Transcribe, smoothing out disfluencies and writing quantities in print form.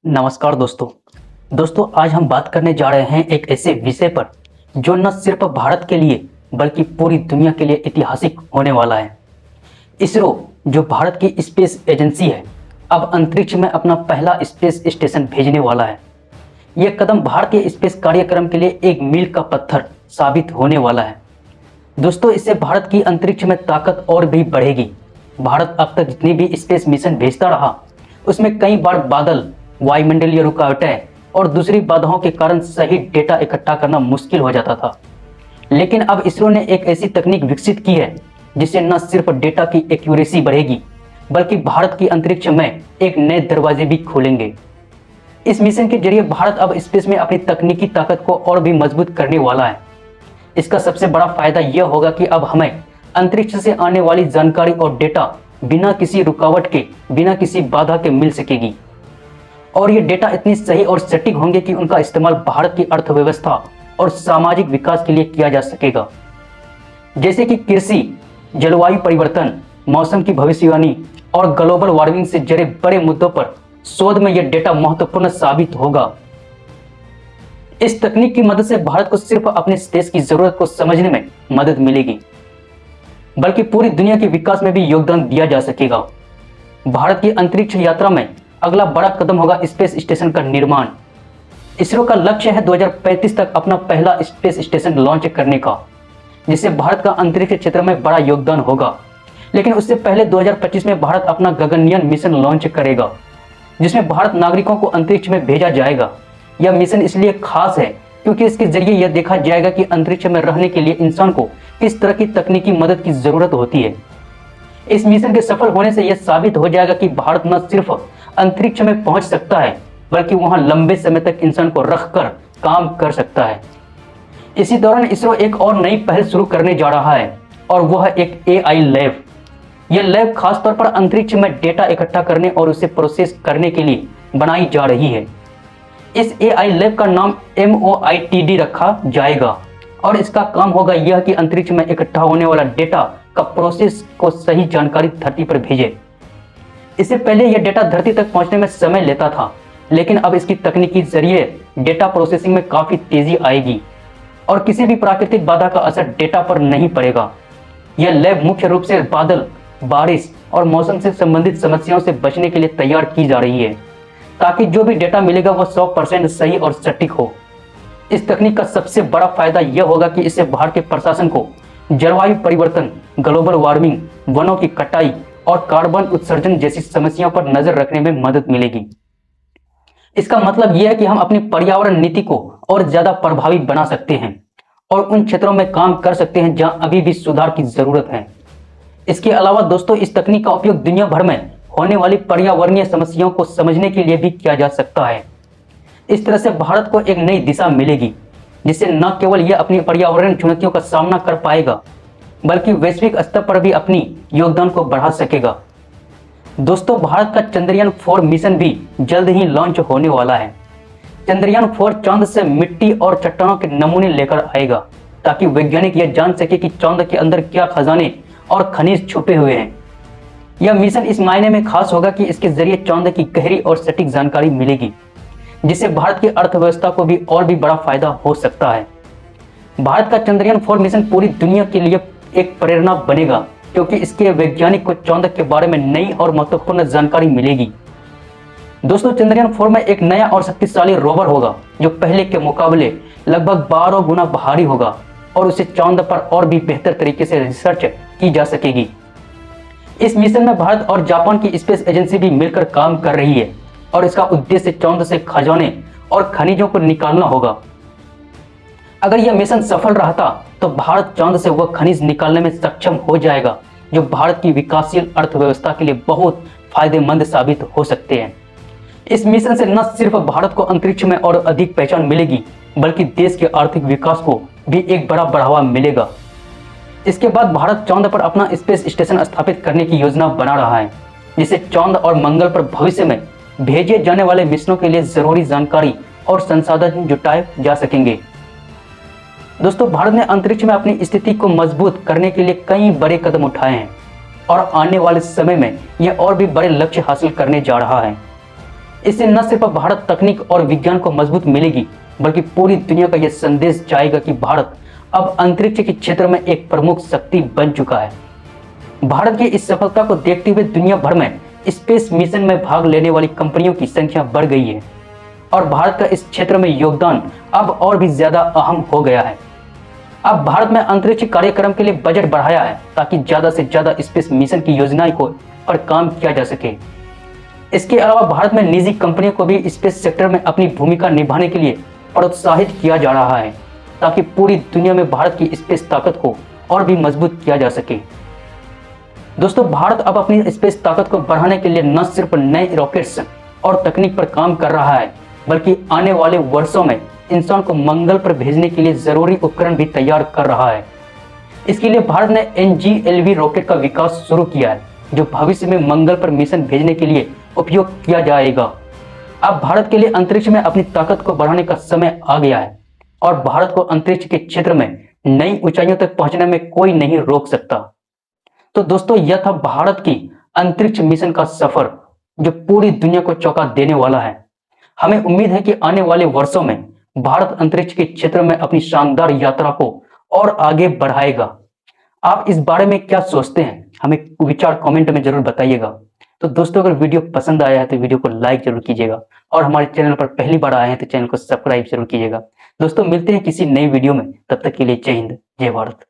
नमस्कार दोस्तों आज हम बात करने जा रहे हैं एक ऐसे विषय पर जो न सिर्फ भारत के लिए बल्कि पूरी दुनिया के लिए ऐतिहासिक होने वाला है। इसरो जो भारत की स्पेस एजेंसी है, अब अंतरिक्ष में अपना पहला स्पेस स्टेशन भेजने वाला है। यह कदम भारतीय स्पेस कार्यक्रम के लिए एक मील का पत्थर साबित होने वाला है। दोस्तों, इससे भारत की अंतरिक्ष में ताकत और भी बढ़ेगी। भारत अब तक जितनी भी स्पेस मिशन भेजता रहा, उसमें कई बार बादल, वायुमंडलीय रुकावटें और दूसरी बाधाओं के कारण सही डेटा इकट्ठा करना मुश्किल हो जाता था। लेकिन अब इसरो ने एक ऐसी तकनीक विकसित की है जिससे न सिर्फ डेटा की एक्यूरेसी बढ़ेगी बल्कि भारत की अंतरिक्ष में एक नए दरवाजे भी खोलेंगे। इस मिशन के जरिए भारत अब स्पेस में अपनी तकनीकी ताकत को और भी मजबूत करने वाला है। इसका सबसे बड़ा फायदा यह होगा कि अब हमें अंतरिक्ष से आने वाली जानकारी और डेटा बिना किसी रुकावट के, बिना किसी बाधा के मिल सकेगी। और ये डेटा इतनी सही और सटीक होंगे कि उनका इस्तेमाल भारत की अर्थव्यवस्था और सामाजिक विकास के लिए किया जा सकेगा, जैसे कि कृषि, जलवायु परिवर्तन, मौसम की भविष्यवाणी और ग्लोबल वार्मिंग से जुड़े बड़े मुद्दों पर शोध में यह डेटा महत्वपूर्ण साबित होगा। इस तकनीक की मदद से भारत को सिर्फ अपने देश की जरूरत को समझने में मदद मिलेगी, बल्कि पूरी दुनिया के विकास में भी योगदान दिया जा सकेगा। भारत की अंतरिक्ष यात्रा में अगला बड़ा कदम होगा स्पेस स्टेशन का निर्माण। इसरो का लक्ष्य है 2035 तक अपना पहला स्पेस स्टेशन लॉन्च करने का, जिससे भारत का अंतरिक्ष क्षेत्र में बड़ा योगदान होगा। लेकिन उससे पहले 2025 में भारत अपना गगनयान मिशन लॉन्च करेगा, जिसमें भारत नागरिकों को अंतरिक्ष में भेजा जाएगा। यह मिशन इसलिए खास है क्योंकि इसके जरिए यह देखा जाएगा कि अंतरिक्ष में रहने के लिए इंसान को किस तरह की तकनीकी मदद की जरूरत होती है। इस मिशन के सफल होने से यह साबित हो जाएगा कि भारत न सिर्फ अंतरिक्ष में पहुंच सकता है बल्कि वहां लंबे समय तक इंसान को रखकर काम कर सकता है। इसी दौरान इसरो एक और नई पहल शुरू करने जा रहा है और वह है एक एआई लैब। यह लैब खासतौर पर अंतरिक्ष में डेटा इकट्ठा करने और उसे प्रोसेस करने के लिए बनाई जा रही है। इस एआई लैब का नाम MOITD रखा जाएगा और इसका काम होगा यह कि अंतरिक्ष में इकट्ठा होने वाला डेटा का प्रोसेस को सही जानकारी धरती पर भेजे। इससे पहले यह डेटा धरती तक पहुंचने में समय लेता था, लेकिन अब इसकी तकनीकी जरिए डेटा प्रोसेसिंग में काफी तेजी आएगी और किसी भी प्राकृतिक बाधा का असर डेटा पर नहीं पड़ेगा। यह लैब मुख्य रूप से बादल, बारिश और मौसम से संबंधित समस्याओं से बचने के लिए तैयार की जा रही है, ताकि जो भी डेटा मिलेगा वह 100% सही और सटीक हो। इस तकनीक का सबसे बड़ा फायदा यह होगा कि इससे भारत के प्रशासन को जलवायु परिवर्तन, ग्लोबल वार्मिंग, वनों की कटाई और कार्बन उत्सर्जन जैसी समस्याओं पर नजर रखने में मदद मिलेगी। इसका मतलब यह है कि हम अपनी पर्यावरण नीति को और ज्यादा प्रभावी बना सकते हैं और उन क्षेत्रों में काम कर सकते हैं जहां अभी भी सुधार की जरूरत है। इसके अलावा दोस्तों, इस तकनीक का उपयोग दुनिया भर में होने वाली पर्यावरणीय समस्याओं को समझने के लिए भी किया जा सकता है। इस तरह से भारत को एक नई दिशा मिलेगी, जिससे न केवल यह अपनी पर्यावरण चुनौतियों का सामना कर पाएगा बल्कि वैश्विक स्तर पर भी अपनी योगदान को बढ़ा सकेगा। दोस्तों, भारत का चंद्रयान 4 मिशन भी जल्द ही लॉन्च होने वाला है। चंद्रयान 4 चांद से मिट्टी और चट्टानों के नमूने लेकर आएगा, ताकि वैज्ञानिक यह जान सके कि चांद के अंदर क्या खजाने और खनिज छुपे हुए हैं। यह मिशन इस मायने में खास होगा कि इसके जरिए चांद की गहरी और सटीक जानकारी मिलेगी, जिससे भारत की अर्थव्यवस्था को भी और भी बड़ा फायदा हो सकता है। भारत का चंद्रयान 4 मिशन पूरी दुनिया के लिए एक प्रेरणा बनेगा, क्योंकि इसके वैज्ञानिक को चांद के बारे में नई और महत्वपूर्ण जानकारी मिलेगी। दोस्तों, चंद्रयान 4 में एक नया और शक्तिशाली रोवर होगा जो पहले के मुकाबले लगभग 12 गुना भारी होगा और उसे चांद पर और भी बेहतर तरीके से रिसर्च की जा सकेगी। इस मिशन में भारत और जापान की स्पेस एजेंसी भी मिलकर काम कर रही है और इसका उद्देश्य चांद से खजाने और खनिजों को निकालना होगा। अगर यह मिशन सफल रहता तो भारत चांद से वह खनिज निकालने में सक्षम हो जाएगा जो भारत की विकासशील अर्थव्यवस्था के लिए बहुत फायदेमंद साबित हो सकते हैं। इस मिशन से न सिर्फ भारत को अंतरिक्ष में और अधिक पहचान मिलेगी बल्कि देश के आर्थिक विकास को भी एक बड़ा बढ़ावा मिलेगा। इसके बाद भारत चांद पर अपना स्पेस स्टेशन स्थापित करने की योजना बना रहा है, जिससे चांद और मंगल पर भविष्य में भेजे जाने वाले मिशनों के लिए जरूरी जानकारी और संसाधन जुटाए जा सकेंगे। दोस्तों, भारत ने अंतरिक्ष में अपनी स्थिति को मजबूत करने के लिए कई बड़े कदम उठाए हैं और आने वाले समय में यह और भी बड़े लक्ष्य हासिल करने जा रहा है। इससे न सिर्फ भारत तकनीक और विज्ञान को मजबूत मिलेगी, बल्कि पूरी दुनिया का यह संदेश जाएगा कि भारत अब अंतरिक्ष के क्षेत्र में एक प्रमुख शक्ति बन चुका है। भारत की इस सफलता को देखते हुए दुनिया भर में स्पेस मिशन में भाग लेने वाली कंपनियों की संख्या बढ़ गई है और भारत का इस क्षेत्र में योगदान अब और भी ज्यादा अहम हो गया है। अब भारत में अंतरिक्ष कार्यक्रम के लिए बजट बढ़ाया है ताकि ज्यादा से ज्यादा स्पेस मिशन की योजनाएं को पर काम किया जा सके। इसके अलावा भारत में निजी कंपनियों को भी स्पेस सेक्टर में अपनी भूमिका निभाने के लिए प्रोत्साहित किया जा रहा है ताकि पूरी दुनिया में भारत की स्पेस ताकत को और भी मजबूत किया जा सके। दोस्तों, भारत अब अपनी स्पेस ताकत को बढ़ाने के लिए न सिर्फ नए रॉकेट्स और तकनीक पर काम कर रहा है, बल्कि आने वाले वर्षों में इंसान को मंगल पर भेजने के लिए जरूरी उपकरण भी तैयार कर रहा है। इसके लिए भारत ने NGLV रॉकेट का विकास शुरू किया है, जो भविष्य में मंगल पर मिशन भेजने के लिए उपयोग किया जाएगा। अब भारत के लिए अंतरिक्ष में अपनी ताकत को बढ़ाने का समय आ गया है और भारत को अंतरिक्ष के क्षेत्र में नई ऊंचाइयों तक पहुंचने में कोई नहीं रोक सकता। तो दोस्तों, यह था भारत की अंतरिक्ष मिशन का सफर, जो पूरी दुनिया को चौंका देने वाला है। हमें उम्मीद है कि आने वाले वर्षों में भारत अंतरिक्ष के क्षेत्र में अपनी शानदार यात्रा को और आगे बढ़ाएगा। आप इस बारे में क्या सोचते हैं, हमें विचार कमेंट में जरूर बताइएगा। तो दोस्तों, अगर वीडियो पसंद आया है तो वीडियो को लाइक जरूर कीजिएगा और हमारे चैनल पर पहली बार आए हैं तो चैनल को सब्सक्राइब जरूर कीजिएगा। दोस्तों, मिलते हैं किसी नई वीडियो में, तब तक के लिए जय हिंद, जय भारत।